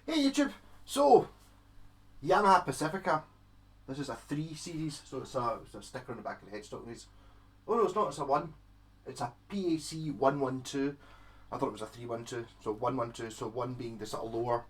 Hey YouTube! So, Yamaha Pacifica. This is a 3 series, so it's a sticker on the back of the headstock. Oh no, it's not, it's a 1. It's a PAC 112. I thought it was a 312, so 112, so 1 being the sort of lower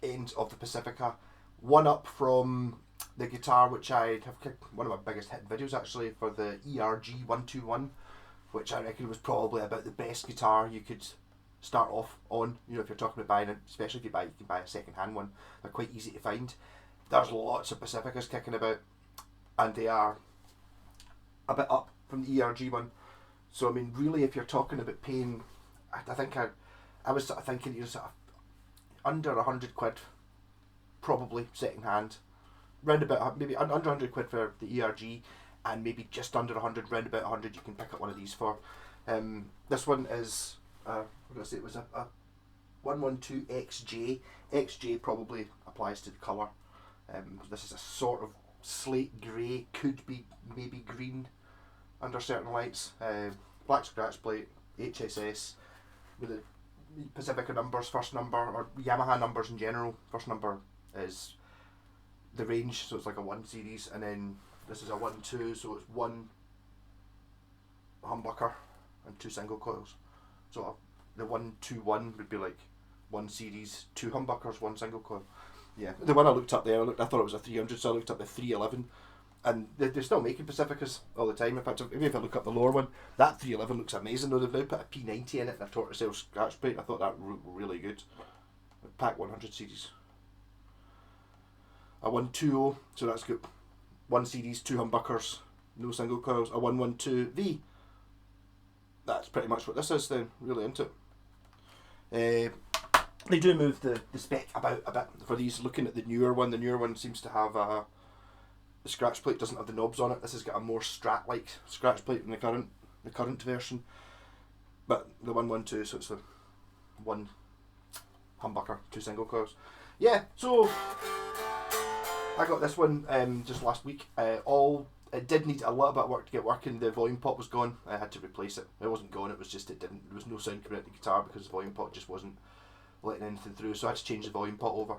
end of the Pacifica. 1 up from the guitar, which I have one of my biggest hit videos actually, for the ERG 121, which I reckon was probably about the best guitar you could start off on. You know, if you're talking about buying it, especially if you can buy a second hand one, they're quite easy to find. There's lots of Pacificas kicking about, and they are a bit up from the ERG one. So I mean, really, if you're talking about paying, I think I was sort of thinking, you know, sort of under £100, probably second hand, round about maybe under £100 for the ERG, and maybe just under 100, round about 100, you can pick up one of these for. This one is what did I say? It was a 112 XJ. XJ probably applies to the colour. This is a sort of slate grey, could be maybe green under certain lights. Black scratch plate, HSS, with the Pacifica numbers, first number, or Yamaha numbers in general. First number is the range, so it's like a 1 series, and then this is a 1-2, so it's 1 humbucker and 2 single coils. So the 121 would be like 1 series, 2 humbuckers, 1 single coil. Yeah, the one I looked up there, I thought it was a 300, so I looked up the 311, and they're still making Pacificas all the time. In fact, maybe if I look up the lower one, that 311 looks amazing, though. They've now put a P90 in it and a tortoiseshell scratch plate. I thought that really good. Pack 100 series. A 120, so that's got 1 series, 2 humbuckers, no single coils. A 112V. That's pretty much what this is then, really, isn't it? They do move the spec about a bit for these. Looking at the newer one seems to have the scratch plate doesn't have the knobs on it. This has got a more Strat-like scratch plate than the current version. But the 112, so it's the 1 humbucker, 2 single coils. Yeah, so I got this one just last week. It did need a little bit of work to get working. The volume pot was gone. I had to replace it. It wasn't gone. It was just there was no sound coming out of the guitar because the volume pot just wasn't letting anything through. So I had to change the volume pot over.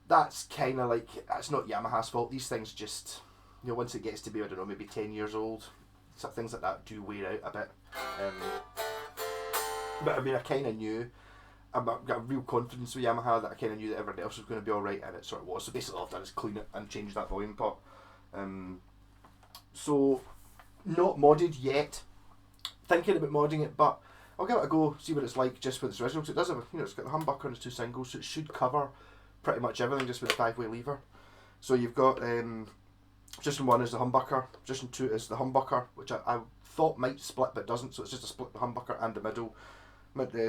That's kind of like, that's not Yamaha's fault. These things just, you know, once it gets to be, I don't know, maybe 10 years old, so things like that do wear out a bit. But I mean, I kind of knew. I've got a real confidence with Yamaha that I kind of knew that everything else was going to be alright, and it sort of was. So basically all I've done is clean it and change that volume pot. So, not modded yet. Thinking about modding it, but I'll give it a go, see what it's like just with its original. Because it does have, you know, it's got the humbucker and its 2 singles, so it should cover pretty much everything just with the 5-way lever. So you've got position 1 is the humbucker, position 2 is the humbucker, which I thought might split but doesn't, so it's just a split the humbucker and the middle.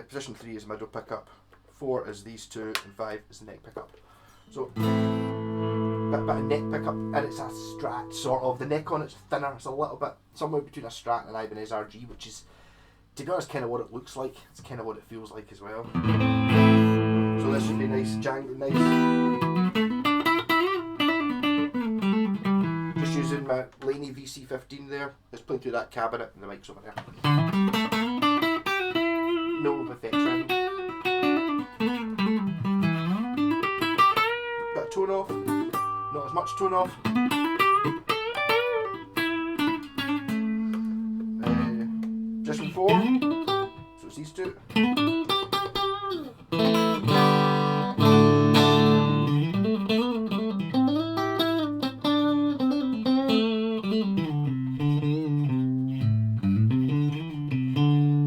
Position 3 is the middle pickup, 4 is these 2, and 5 is the neck pickup. So bit of neck pickup, and it's a Strat sort of. The neck on it's thinner, it's a little bit somewhere between a Strat and an Ibanez RG, which is, to be honest, kind of what it looks like. It's kind of what it feels like as well. So this should be nice, nice. Just using my Laney VC15 there. It's playing through that cabinet, and the mic's over there. No effects or anything. Bit of tone off, not as much tone off. Position 4, so it's these 2.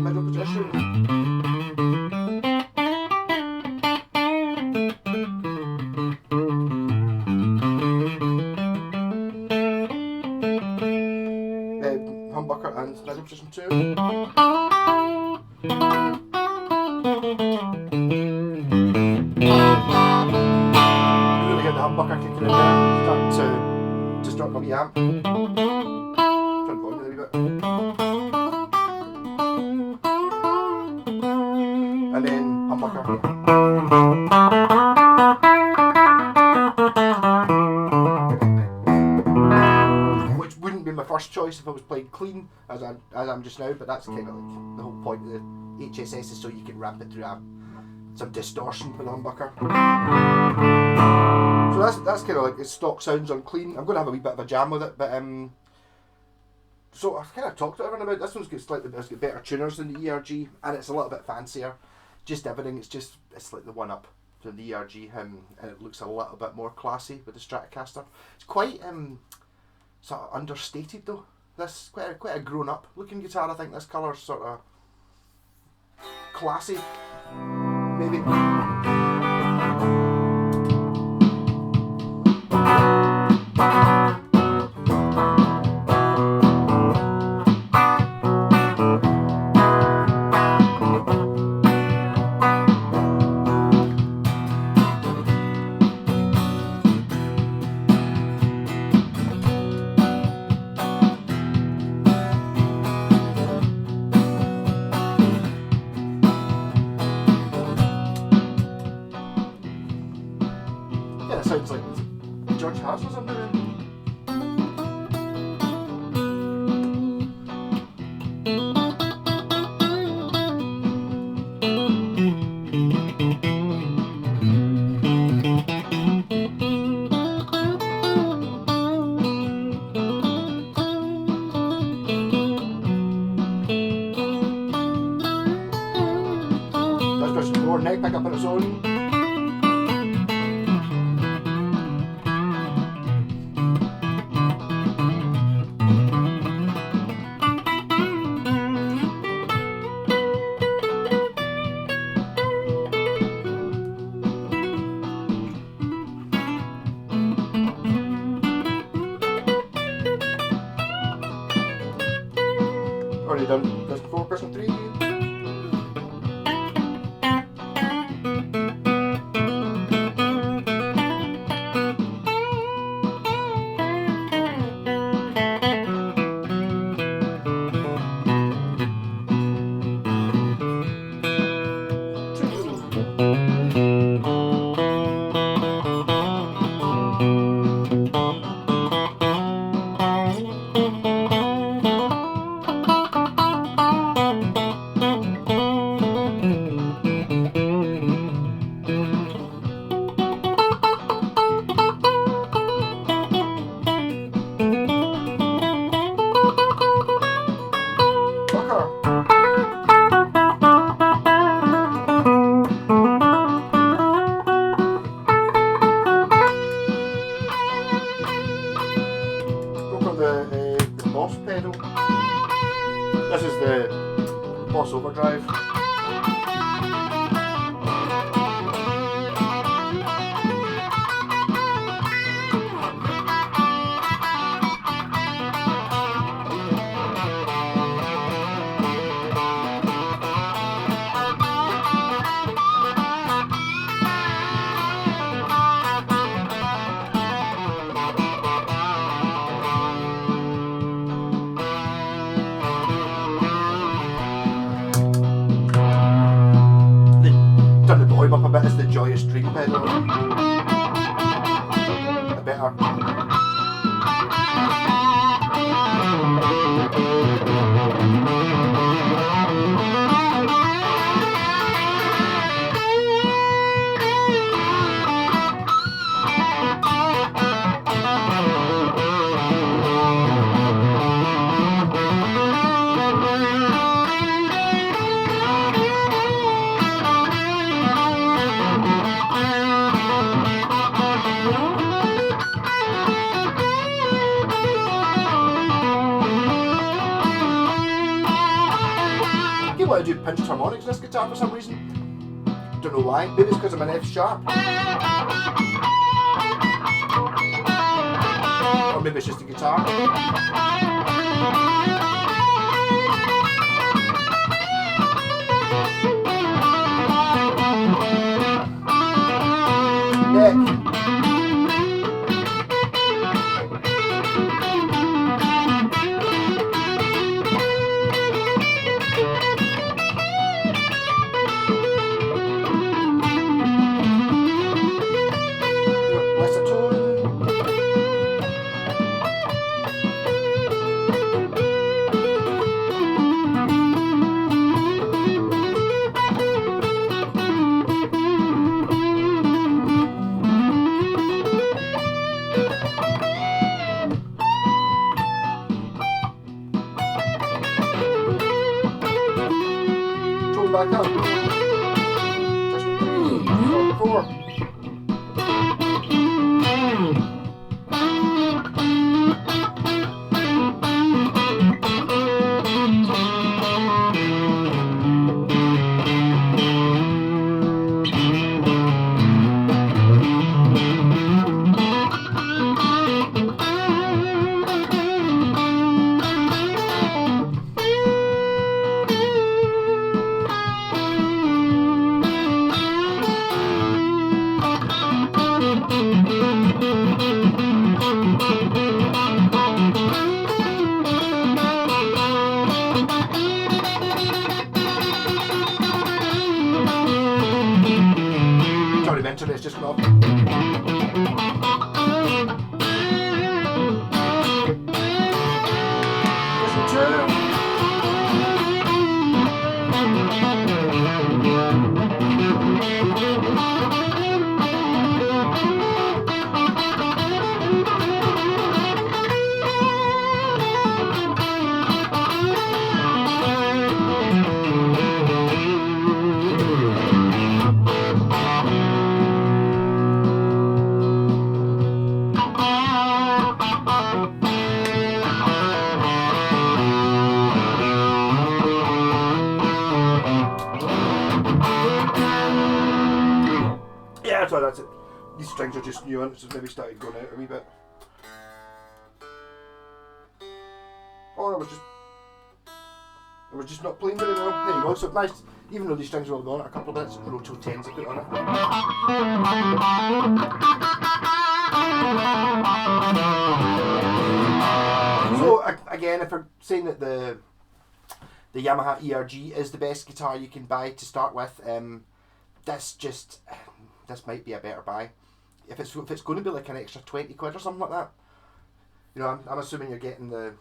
Middle position. Humbucker and middle position 2. Really get the humbucker kicking in there, starting to start my wee amp. Turn the volume a wee bit. And then humbucker. Which wouldn't be my first choice if I was playing clean, as I'm just now, but that's kind of like the whole point of the HSS is so you can ramp it through a some distortion with the humbucker. So that's kind of like its stock sounds on clean. I'm going to have a wee bit of a jam with it, but so I've kind of talked to everyone about this one's got better tuners than the ERG, and it's a little bit fancier. Just everything, it's like the one up from the ERG, and it looks a little bit more classy with the Stratocaster. It's quite sort of understated though. This quite a grown up looking guitar. I think this colour's sort of classy, maybe. Sounds like George Harrison or something. Let's press some more neck back up on its own. Already done this before, person 3. The Boss pedal. This is the Boss Overdrive. Turn the volume up a bit, it's the Joyous Dream pedal. A better. I want to do pinched harmonics in this guitar for some reason. Don't know why. Maybe it's because I'm an F sharp. Or maybe it's just a guitar. Neck. 4. Sorry, mentally it's just gone yeah, so that's it. These strings are just new and it's maybe started going out a wee bit. Oh, I was just not playing very well. There you go. So nice, even though these strings were all gone, a couple of minutes, Roto 10s I put on it. So again, if we're saying that the Yamaha ERG is the best guitar you can buy to start with, this might be a better buy. If it's going to be like an extra 20 quid or something like that, you know, I'm assuming you're getting the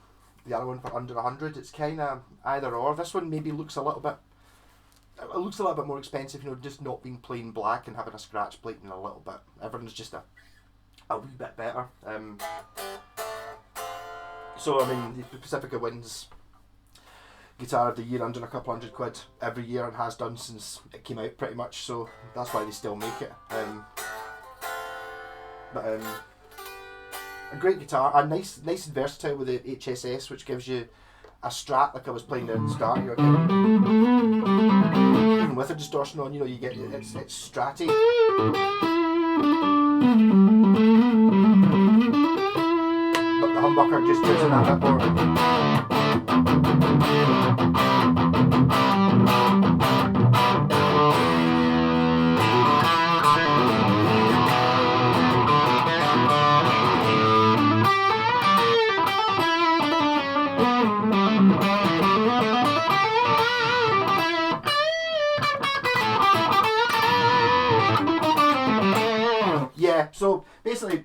other one for under 100. It's kind of either or. This one maybe looks a little bit more expensive, you know, just not being plain black and having a scratch plate and a little bit. Everything's just a wee bit better. So I mean, the Pacifica wins Guitar of the Year under a couple hundred quid every year and has done since it came out pretty much. So that's why they still make it. A great guitar, a nice and versatile with the HSS, which gives you a strat like I was playing there at the start. You're even with a distortion on, you know, you get it's stratty. But the humbucker just gives it that bit more. Yeah, so basically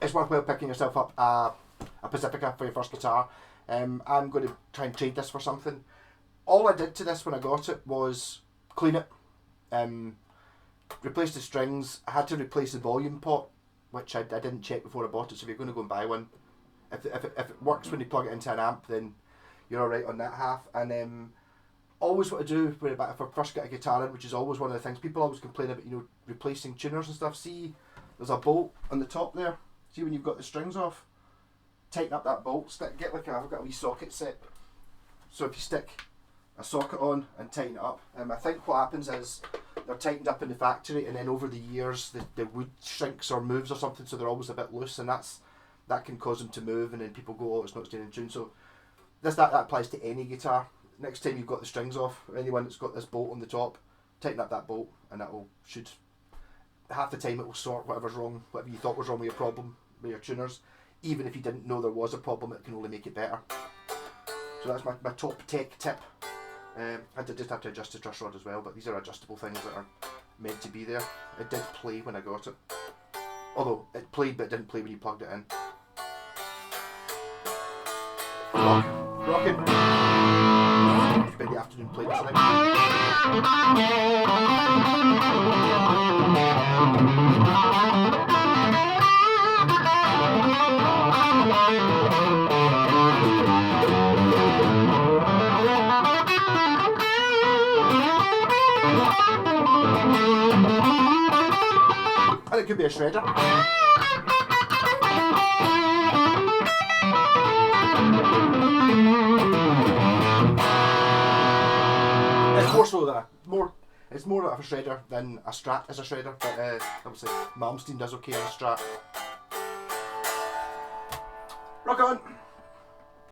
it's worthwhile picking yourself up a Pacifica for your first guitar. I'm going to try and trade this for something. All I did to this when I got it was clean it, replace the strings. I had to replace the volume pot, which I didn't check before I bought it, so if you're going to go and buy one, if it works when you plug it into an amp, then you're alright on that half. And always what I do if I first get a guitar in, which is always one of the things people always complain about, you know, replacing tuners and stuff. See, there's a bolt on the top there. See when you've got the strings off? Tighten up that bolt. Get like I've got a wee socket set. So if you stick a socket on and tighten it up, I think what happens is they're tightened up in the factory, and then over the years the wood shrinks or moves or something, so they're always a bit loose, and that can cause them to move, and then people go, oh, it's not staying in tune. So that applies to any guitar. Next time you've got the strings off, anyone that's got this bolt on the top, tighten up that bolt, and that should half the time it will sort whatever's wrong, whatever you thought was wrong with your problem with your tuners. Even if you didn't know there was a problem, it can only make it better. So that's my top tech tip. I did just have to adjust the truss rod as well, but these are adjustable things that are meant to be there. It did play when I got it, although it played but it didn't play when you plugged it in. Rocking. Spend the afternoon playing this thing. could be a shredder. It's more so that it's more of a shredder than a Strat is a shredder, but obviously Malmsteen does okay on a Strat. Rock on!